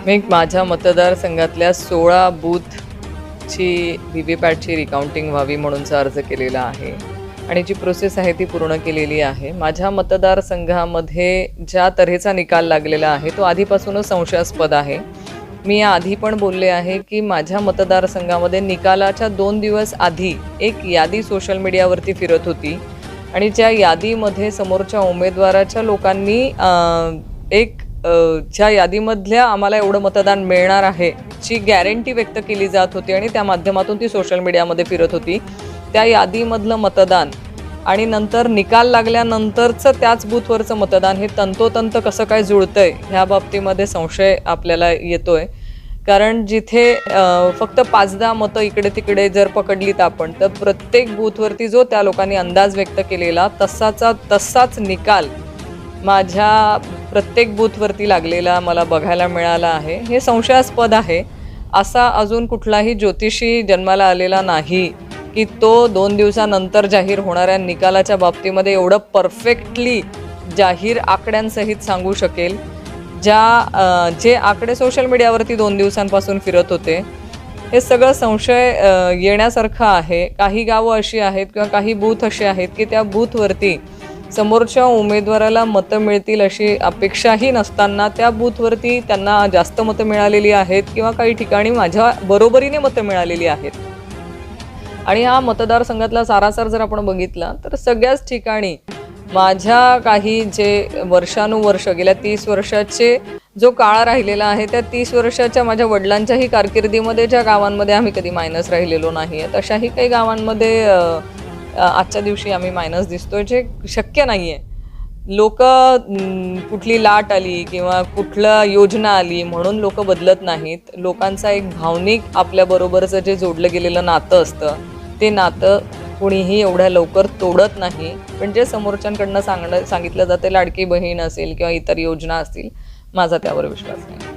मी माझ्या मतदारसंघातल्या 16 बूथची व्ही-व्ही-पॅटची रिकाउंटिंग व्हावी म्हणूनचा अर्ज केलेला आहे आणि जी प्रोसेस आहे ती पूर्ण केलेली आहे. माझ्या मतदारसंघामध्ये ज्या तऱ्हेचा निकाल लागलेला आहे तो आधीपासूनच संशयास्पद आहे. मी याआधी पण बोलले आहे की माझ्या मतदारसंघामध्ये निकालाच्या 2 दिवस आधी एक यादी सोशल मीडियावरती फिरत होती आणि ज्या यादीमध्ये समोरच्या उमेदवाराच्या लोकांनी ज्या यादीमधल्या आम्हाला एवढं मतदान मिळणार आहे ची गॅरंटी व्यक्त केली जात होती आणि त्या माध्यमातून ती सोशल मीडियामध्ये फिरत होती. त्या यादीमधलं मतदान आणि नंतर निकाल लागल्यानंतरचं त्याच बूथवरचं मतदान हे तंतोतंत कसं काय जुळतंय ह्या बाबतीमध्ये संशय आपल्याला येतोय. कारण जिथे फक्त 5-10 मतं इकडे तिकडे जर पकडलीत आपण तर प्रत्येक बूथवरती जो त्या लोकांनी अंदाज व्यक्त केलेला तसाच निकाल माझ्या प्रत्येक बूथवरती लागलेला मला बघायला मिळाला आहे. हे संशयास्पद आहे. असा अजून कुठलाही ज्योतिषी जन्माला आलेला नाही की तो 2 दिवसानंतर जाहीर होणाऱ्या निकालाच्या बाबतीमध्ये एवढं परफेक्टली जाहीर आकड्यांसहित सांगू शकेल. जे आकडे सोशल मीडियावरती 2 दिवसांपासून फिरत होते हे सगळं संशय येण्यासारखं आहे. काही गावं अशी आहेत किंवा काही बूथ असे आहेत की त्या बूथवरती समोरच्या उमेदवाराला मतं मिळतील अशी अपेक्षाही नसताना त्या बूथवरती त्यांना जास्त मतं मिळालेली आहेत किंवा काही ठिकाणी माझ्या बरोबरीने मतं मिळालेली आहेत. आणि हा मतदारसंघातला सारासार जर आपण बघितला तर सगळ्याच ठिकाणी माझ्या काही जे वर्षानुवर्ष गेल्या 30 वर्षाचे जो काळ राहिलेला आहे त्या 30 वर्षाच्या माझ्या वडिलांच्याही कारकिर्दीमध्ये ज्या गावांमध्ये आम्ही कधी मायनस राहिलेलो नाही आहे तशाही काही गावांमध्ये आजच्या दिवशी आम्ही मायनस दिसतोय, जे शक्य नाही आहे. लोक कुठली लाट आली किंवा कुठलं योजना आली म्हणून लोक बदलत नाहीत. लोकांचा एक भावनिक आपल्याबरोबरचं जे जोडलं गेलेलं नातं असतं ते नातं कुणीही एवढ्या लवकर तोडत नाही. पण जे समोरच्यांकडनं सांगितलं जाते लाडकी बहीण असेल किंवा इतर योजना असतील, माझा त्यावर विश्वास नाही.